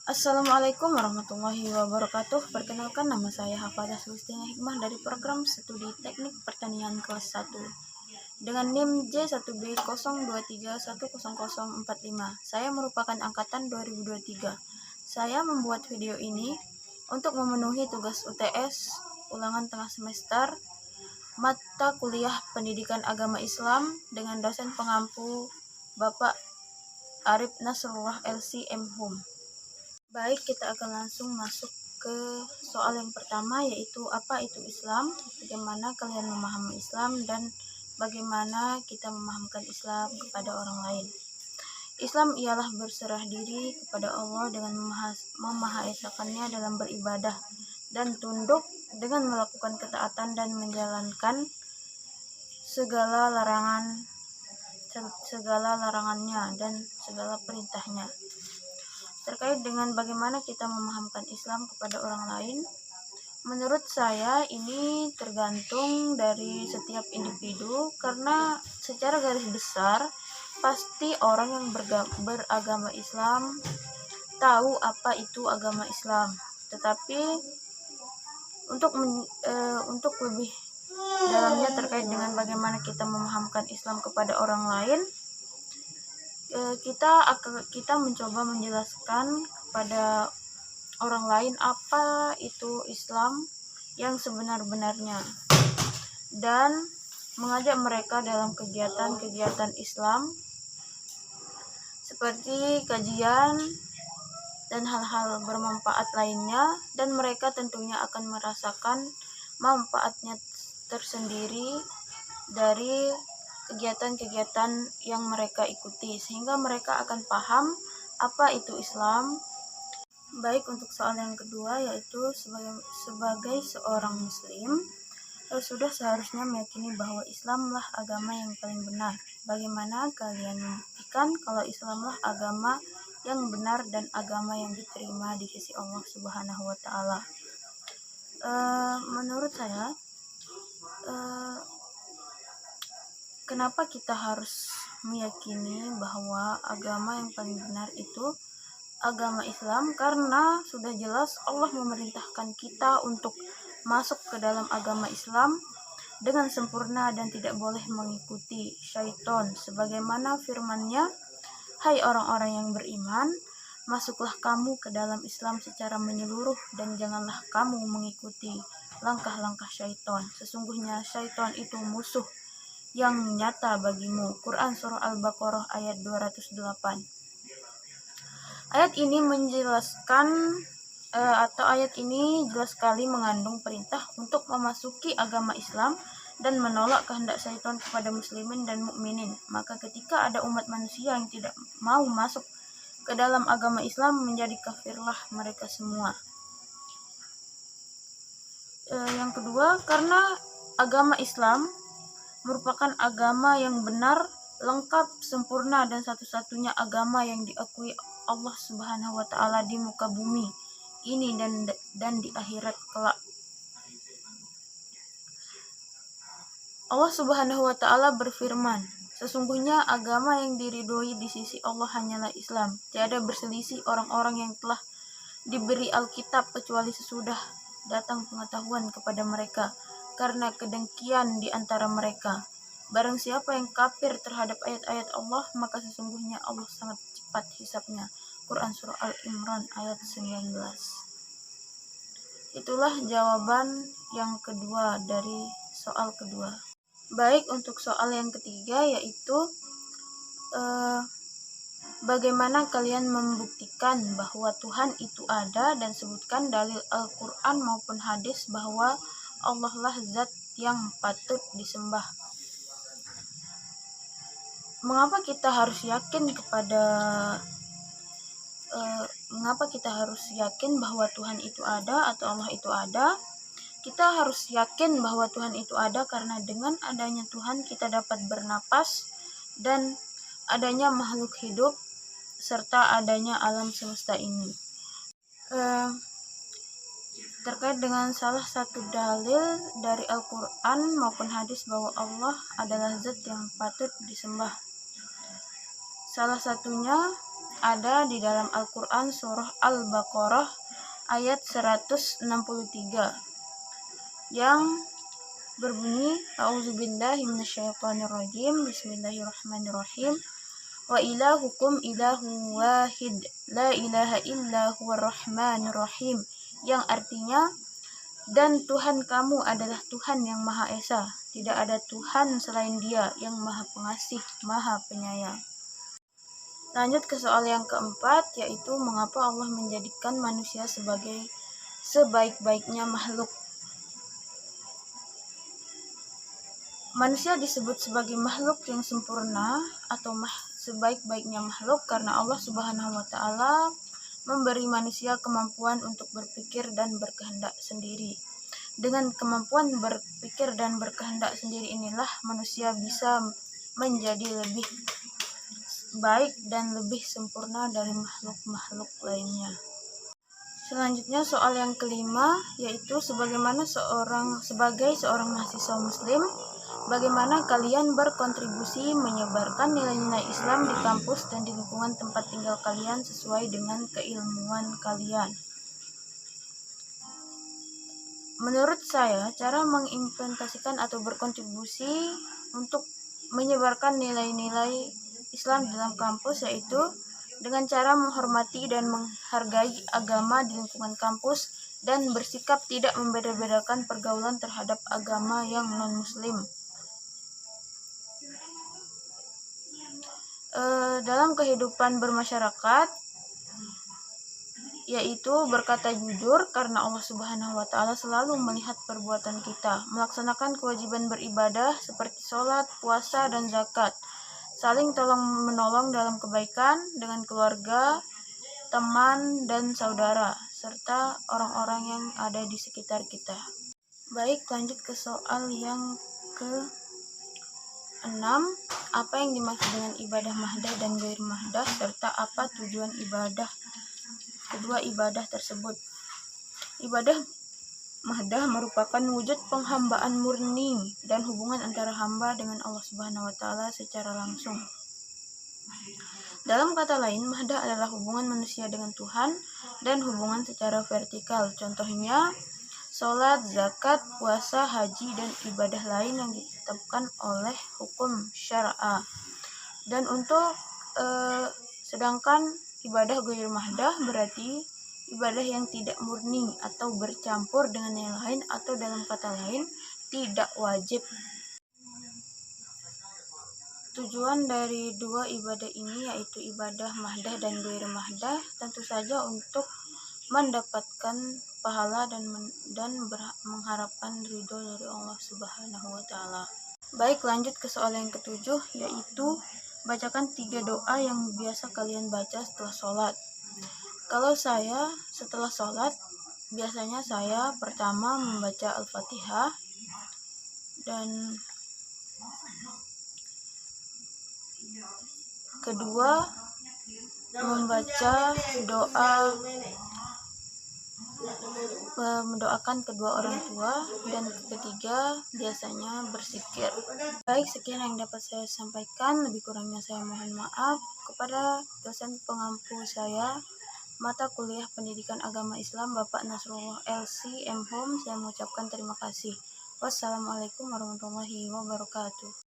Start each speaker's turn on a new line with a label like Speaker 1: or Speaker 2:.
Speaker 1: Assalamualaikum warahmatullahi wabarakatuh. Perkenalkan, nama saya Hafadah Sulistina Hikmah dari program studi Teknik Pertanian kelas 1 dengan NIM J1B023100045. Saya merupakan angkatan 2023. Saya membuat video ini untuk memenuhi tugas UTS ulangan tengah semester mata kuliah Pendidikan Agama Islam dengan dosen pengampu Bapak Arif Nasrullah LC M.Hum. Baik, kita akan langsung masuk ke soal yang pertama, yaitu apa itu Islam, bagaimana kalian memahami Islam, dan bagaimana kita memahamkan Islam kepada orang lain. Islam ialah berserah diri kepada Allah dengan memahaesakannya dalam beribadah dan tunduk dengan melakukan ketaatan dan menjalankan segala larangannya dan segala perintahnya. Terkait dengan bagaimana kita memahamkan Islam kepada orang lain, menurut saya ini tergantung dari setiap individu, karena secara garis besar pasti orang yang beragama Islam tahu apa itu agama Islam. Tetapi untuk lebih dalamnya terkait dengan bagaimana kita memahamkan Islam kepada orang lain, kita mencoba menjelaskan kepada orang lain apa itu Islam yang sebenar-benarnya dan mengajak mereka dalam kegiatan-kegiatan Islam seperti kajian dan hal-hal bermanfaat lainnya, dan mereka tentunya akan merasakan manfaatnya tersendiri dari kegiatan-kegiatan yang mereka ikuti, sehingga mereka akan paham apa itu Islam. Baik, untuk soal yang kedua, yaitu sebagai seorang muslim, sudah seharusnya meyakini bahwa Islamlah agama yang paling benar. Bagaimana kalian membuktikan kalau Islamlah agama yang benar dan agama yang diterima di sisi Allah Subhanahu wa Ta'ala? Menurut saya, kenapa kita harus meyakini bahwa agama yang paling benar itu agama Islam? Karena sudah jelas Allah memerintahkan kita untuk masuk ke dalam agama Islam dengan sempurna dan tidak boleh mengikuti syaitan, sebagaimana firman-Nya, "Hai orang-orang yang beriman, masuklah kamu ke dalam Islam secara menyeluruh dan janganlah kamu mengikuti langkah-langkah syaitan. Sesungguhnya syaitan itu musuh yang nyata bagimu." Quran Surah Al-Baqarah ayat 208. Ayat ini ayat ini jelas sekali mengandung perintah untuk memasuki agama Islam dan menolak kehendak syaitan kepada muslimin dan mukminin. Maka ketika ada umat manusia yang tidak mau masuk ke dalam agama Islam, menjadi kafirlah mereka semua. Yang kedua, karena agama Islam merupakan agama yang benar, lengkap, sempurna, dan satu-satunya agama yang diakui Allah Subhanahu wa Ta'ala di muka bumi ini dan di akhirat kelak. Allah Subhanahu wa Ta'ala berfirman, "Sesungguhnya agama yang diridhoi di sisi Allah hanyalah Islam. Tiada berselisih orang-orang yang telah diberi Alkitab kecuali sesudah datang pengetahuan kepada mereka karena kedengkian di antara mereka. Barang siapa yang kafir terhadap ayat-ayat Allah, maka sesungguhnya Allah sangat cepat hisabnya." Quran Surah Al-Imran ayat 19. Itulah jawaban yang kedua dari soal kedua. Baik, untuk soal yang ketiga, yaitu bagaimana kalian membuktikan bahwa Tuhan itu ada, dan sebutkan dalil Al-Quran maupun hadis bahwa Allah lah zat yang patut disembah. Mengapa kita harus yakin bahwa Tuhan itu ada atau Allah itu ada? Kita harus yakin bahwa Tuhan itu ada karena dengan adanya Tuhan kita dapat bernapas dan adanya makhluk hidup serta adanya alam semesta ini. Terkait dengan salah satu dalil dari Al-Quran maupun hadis bahwa Allah adalah zat yang patut disembah, salah satunya ada di dalam Al-Quran surah Al-Baqarah ayat 163 yang berbunyi A'udzubillahi minasyaitonirrajim, Bismillahirrahmanirrahim, wa ilahukum ilahu wahid la ilaha illa huwar rahmanir rahim, yang artinya, dan Tuhan kamu adalah Tuhan yang Maha Esa, tidak ada Tuhan selain Dia yang Maha Pengasih, Maha Penyayang. Lanjut ke soal yang keempat, yaitu mengapa Allah menjadikan manusia sebagai sebaik-baiknya makhluk. Manusia disebut sebagai makhluk yang sempurna atau sebaik-baiknya makhluk karena Allah Subhanahu wa Ta'ala memberi manusia kemampuan untuk berpikir dan berkehendak sendiri. Dengan kemampuan berpikir dan berkehendak sendiri inilah manusia bisa menjadi lebih baik dan lebih sempurna dari makhluk-makhluk lainnya. Selanjutnya soal yang kelima, yaitu sebagai seorang mahasiswa muslim, bagaimana kalian berkontribusi menyebarkan nilai-nilai Islam di kampus dan di lingkungan tempat tinggal kalian sesuai dengan keilmuan kalian? Menurut saya, cara mengimplementasikan atau berkontribusi untuk menyebarkan nilai-nilai Islam dalam kampus yaitu dengan cara menghormati dan menghargai agama di lingkungan kampus dan bersikap tidak membeda-bedakan pergaulan terhadap agama yang non-muslim. Dalam kehidupan bermasyarakat, yaitu berkata jujur karena Allah Subhanahu wa Ta'ala selalu melihat perbuatan kita, melaksanakan kewajiban beribadah seperti sholat, puasa, dan zakat, saling tolong-menolong dalam kebaikan dengan keluarga, teman, dan saudara, serta orang-orang yang ada di sekitar kita. Baik, lanjut ke soal yang ke-6. Apa yang dimaksud dengan ibadah mahdah dan ghair mahdah, serta apa tujuan kedua ibadah tersebut? Ibadah mahdah merupakan wujud penghambaan murni dan hubungan antara hamba dengan Allah Subhanahu wa Ta'ala secara langsung. Dalam kata lain, mahdah adalah hubungan manusia dengan Tuhan dan hubungan secara vertikal. Contohnya, sholat, zakat, puasa, haji, dan ibadah lain yang ditetapkan oleh hukum syar'a. Dan untuk sedangkan ibadah ghair mahdah berarti ibadah yang tidak murni atau bercampur dengan yang lain, atau dalam kata lain tidak wajib. Tujuan dari dua ibadah ini yaitu ibadah mahdah dan ghair mahdah tentu saja untuk mendapatkan pahala dan mengharapkan ridho dari Allah Subhanahu wa Ta'ala. Baik, lanjut ke soal yang ketujuh, yaitu bacakan 3 doa yang biasa kalian baca setelah sholat. Kalau saya setelah sholat, biasanya saya pertama membaca Al-Fatihah dan kedua mendoakan kedua orang tua, dan ketiga biasanya berzikir. Baik, sekian yang dapat saya sampaikan, lebih kurangnya saya mohon maaf. Kepada dosen pengampu saya mata kuliah Pendidikan Agama Islam Bapak Nasrullah LC M Home, saya mengucapkan terima kasih. Wassalamualaikum warahmatullahi wabarakatuh.